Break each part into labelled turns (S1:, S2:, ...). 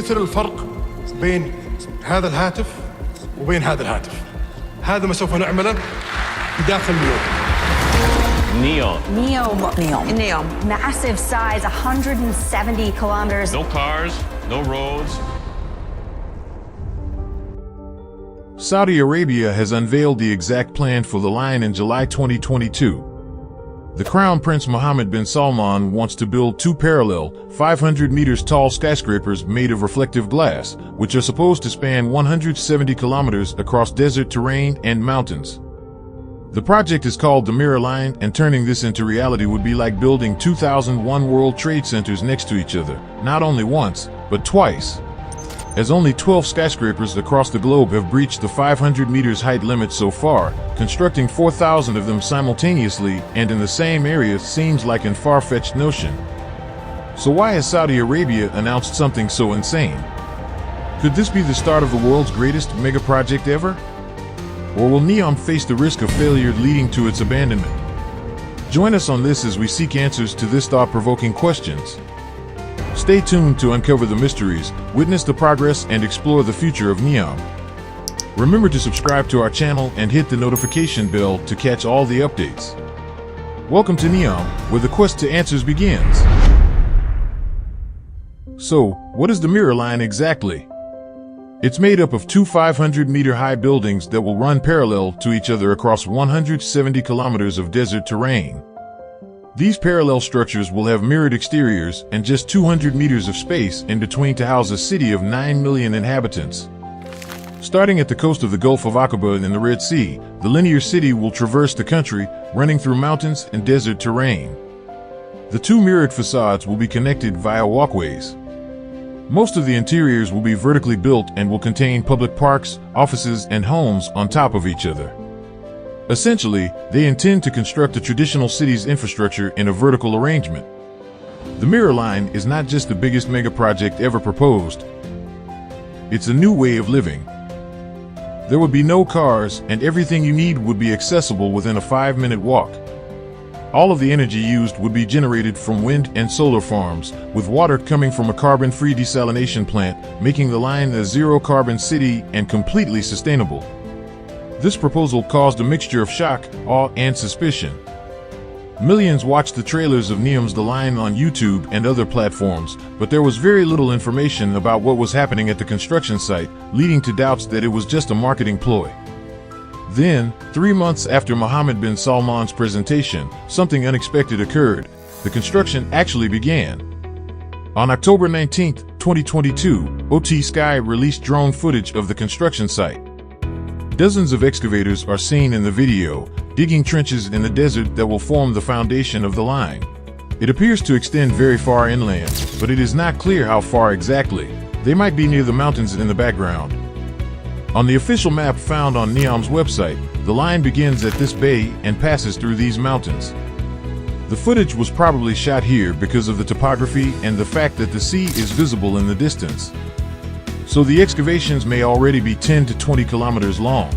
S1: مثل الفرق بين هذا الهاتف وبين هذا الهاتف. هذا ما سوف نعمله بداخل
S2: Neom.
S3: Neom. Massive size, 170 kilometers.
S2: No cars, no roads.
S4: Saudi Arabia has unveiled the exact plan for the line in July 2022. The Crown Prince Mohammed bin Salman wants to build two parallel, 500 meters tall skyscrapers made of reflective glass, which are supposed to span 170 kilometers across desert terrain and mountains. The project is called the Mirror Line, and turning this into reality would be like building 2001 World Trade Centers next to each other, not only once, but twice. As only 12 skyscrapers across the globe have breached the 500 meters height limit so far, constructing 4,000 of them simultaneously and in the same area seems like a far-fetched notion. So why has Saudi Arabia announced something so insane? Could this be the start of the world's greatest mega project ever? Or will Neom face the risk of failure leading to its abandonment? Join us on this as we seek answers to this thought-provoking questions. Stay tuned to uncover the mysteries, witness the progress, and explore the future of Neom. Remember to subscribe to our channel and hit the notification bell to catch all the updates. Welcome to Neom, where the quest to answers begins. So, what is the Mirror Line exactly? It's made up of two 500-meter-high buildings that will run parallel to each other across 170 kilometers of desert terrain. These parallel structures will have mirrored exteriors and just 200 meters of space in between to house a city of 9 million inhabitants. Starting at the coast of the Gulf of Aqaba in the Red Sea, the linear city will traverse the country, running through mountains and desert terrain. The two mirrored facades will be connected via walkways. Most of the interiors will be vertically built and will contain public parks, offices, and homes on top of each other. Essentially, they intend to construct a traditional city's infrastructure in a vertical arrangement. The Mirror Line is not just the biggest mega project ever proposed. It's a new way of living. There would be no cars, and everything you need would be accessible within a 5-minute walk. All of the energy used would be generated from wind and solar farms, with water coming from a carbon-free desalination plant, making the line a zero-carbon city and completely sustainable. This proposal caused a mixture of shock, awe, and suspicion. Millions watched the trailers of Neom's The Line on YouTube and other platforms, but there was very little information about what was happening at the construction site, leading to doubts that it was just a marketing ploy. Then, 3 months after Mohammed bin Salman's presentation, something unexpected occurred. The construction actually began. On October 19, 2022, OT Sky released drone footage of the construction site. Dozens of excavators are seen in the video, digging trenches in the desert that will form the foundation of the line. It appears to extend very far inland, but it is not clear how far exactly. They might be near the mountains in the background. On the official map found on Neom's website, the line begins at this bay and passes through these mountains. The footage was probably shot here because of the topography and the fact that the sea is visible in the distance. So the excavations may already be 10 to 20 kilometers long.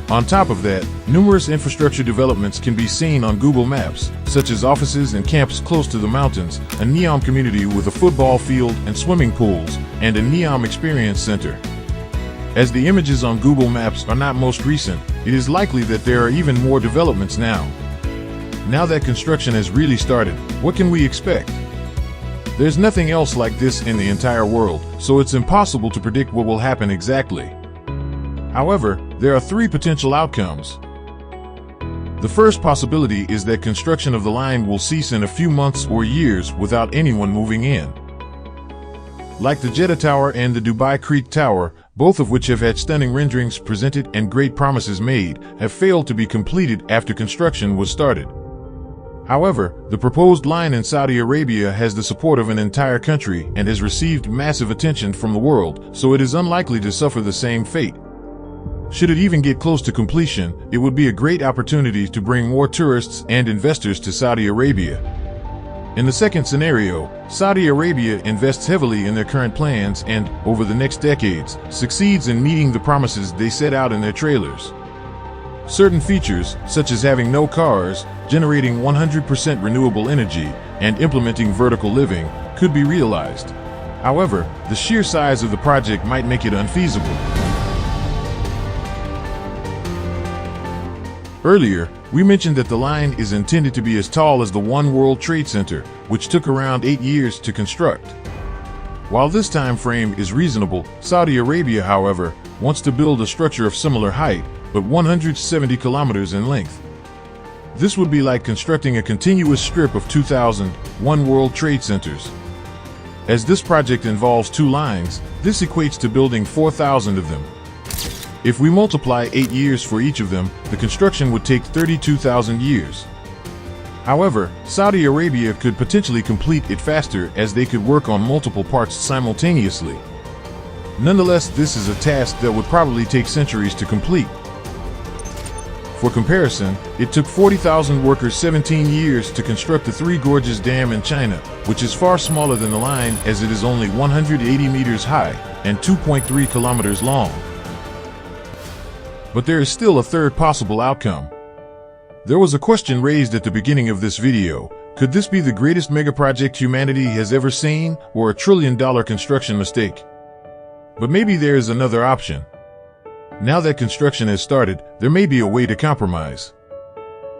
S4: On top of that, numerous infrastructure developments can be seen on Google Maps, such as offices and camps close to the mountains, a Neom community with a football field and swimming pools, and a Neom Experience Center. As the images on Google Maps are not most recent, it is likely that there are even more developments now. Now that construction has really started, what can we expect? There's nothing else like this in the entire world, so it's impossible to predict what will happen exactly. However, there are 3 potential outcomes. The first possibility is that construction of the line will cease in a few months or years without anyone moving in. Like the Jeddah Tower and the Dubai Creek Tower, both of which have had stunning renderings presented and great promises made, have failed to be completed after construction was started. However, the proposed line in Saudi Arabia has the support of an entire country and has received massive attention from the world, so it is unlikely to suffer the same fate. Should it even get close to completion, it would be a great opportunity to bring more tourists and investors to Saudi Arabia. In the second scenario, Saudi Arabia invests heavily in their current plans and, over the next decades, succeeds in meeting the promises they set out in their trailers. Certain features, such as having no cars, generating 100% renewable energy, and implementing vertical living, could be realized. However, the sheer size of the project might make it unfeasible. Earlier, we mentioned that the line is intended to be as tall as the One World Trade Center, which took around 8 years to construct. While this time frame is reasonable, Saudi Arabia, however, wants to build a structure of similar height, but 170 kilometers in length. This would be like constructing a continuous strip of 2,000 One World Trade Centers. As this project involves 2 lines, this equates to building 4,000 of them. If we multiply 8 years for each of them, the construction would take 32,000 years. However, Saudi Arabia could potentially complete it faster as they could work on multiple parts simultaneously. Nonetheless, this is a task that would probably take centuries to complete. For comparison, it took 40,000 workers 17 years to construct the Three Gorges Dam in China, which is far smaller than the line as it is only 180 meters high and 2.3 kilometers long. But there is still a third possible outcome. There was a question raised at the beginning of this video. Could this be the greatest megaproject humanity has ever seen, or a $1 trillion construction mistake? But maybe there is another option. Now that construction has started, there may be a way to compromise.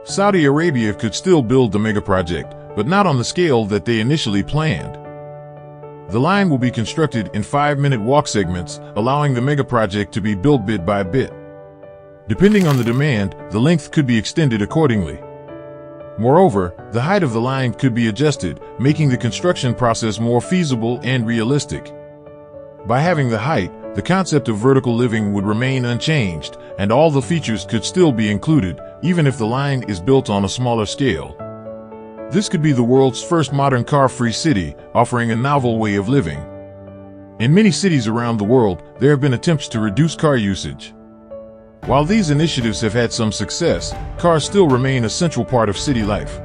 S4: Saudi Arabia could still build the megaproject, but not on the scale that they initially planned. The line will be constructed in 5-minute walk segments, allowing the megaproject to be built bit by bit. Depending on the demand, the length could be extended accordingly. Moreover, the height of the line could be adjusted, making the construction process more feasible and realistic. By having the height, the concept of vertical living would remain unchanged, and all the features could still be included, even if the line is built on a smaller scale. This could be the world's first modern car-free city, offering a novel way of living. In many cities around the world, there have been attempts to reduce car usage. While these initiatives have had some success, cars still remain a central part of city life.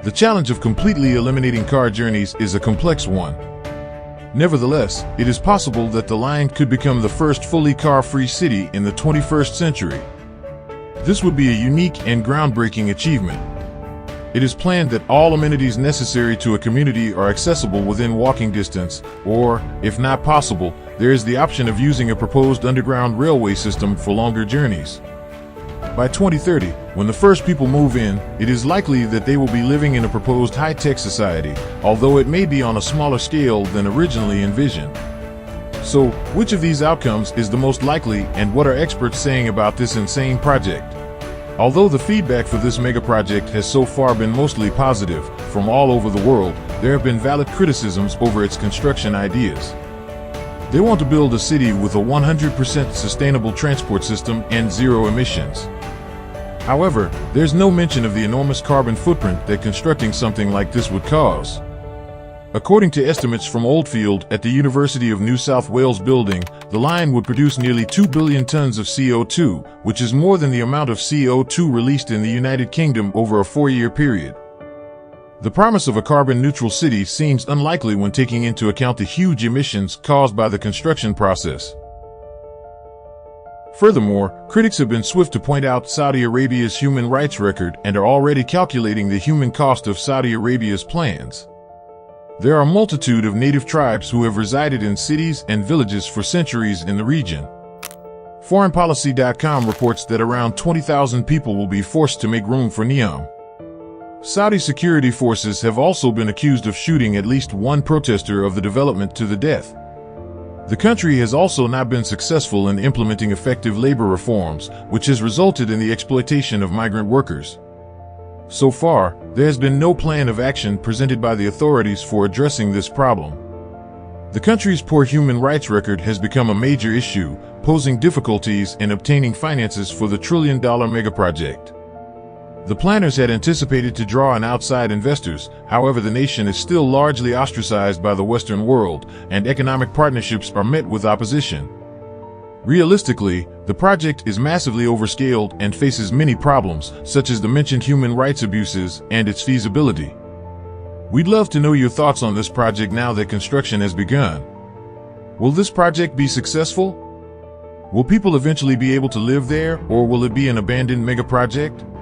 S4: The challenge of completely eliminating car journeys is a complex one. Nevertheless, it is possible that the line could become the first fully car-free city in the 21st century. This would be a unique and groundbreaking achievement. It is planned that all amenities necessary to a community are accessible within walking distance, or, if not possible, there is the option of using a proposed underground railway system for longer journeys. By 2030, when the first people move in, it is likely that they will be living in a proposed high-tech society, although it may be on a smaller scale than originally envisioned. So, which of these outcomes is the most likely, and what are experts saying about this insane project? Although the feedback for this megaproject has so far been mostly positive from all over the world, there have been valid criticisms over its construction ideas. They want to build a city with a 100% sustainable transport system and zero emissions. However, there's no mention of the enormous carbon footprint that constructing something like this would cause. According to estimates from Oldfield at the University of New South Wales building, the line would produce nearly 2 billion tons of CO2, which is more than the amount of CO2 released in the United Kingdom over a 4-year period. The promise of a carbon-neutral city seems unlikely when taking into account the huge emissions caused by the construction process. Furthermore, critics have been swift to point out Saudi Arabia's human rights record and are already calculating the human cost of Saudi Arabia's plans. There are a multitude of native tribes who have resided in cities and villages for centuries in the region. ForeignPolicy.com reports that around 20,000 people will be forced to make room for Neom. Saudi security forces have also been accused of shooting at least one protester of the development to the death. The country has also not been successful in implementing effective labor reforms, which has resulted in the exploitation of migrant workers. So far, there has been no plan of action presented by the authorities for addressing this problem. The country's poor human rights record has become a major issue, posing difficulties in obtaining finances for the $1 trillion megaproject. The planners had anticipated to draw in outside investors, however the nation is still largely ostracized by the Western world, and economic partnerships are met with opposition. Realistically, the project is massively overscaled and faces many problems, such as the mentioned human rights abuses and its feasibility. We'd love to know your thoughts on this project now that construction has begun. Will this project be successful? Will people eventually be able to live there, or will it be an abandoned megaproject?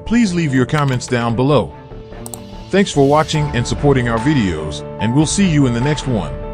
S4: Please leave your comments down below. Thanks for watching and supporting our videos, and we'll see you in the next one.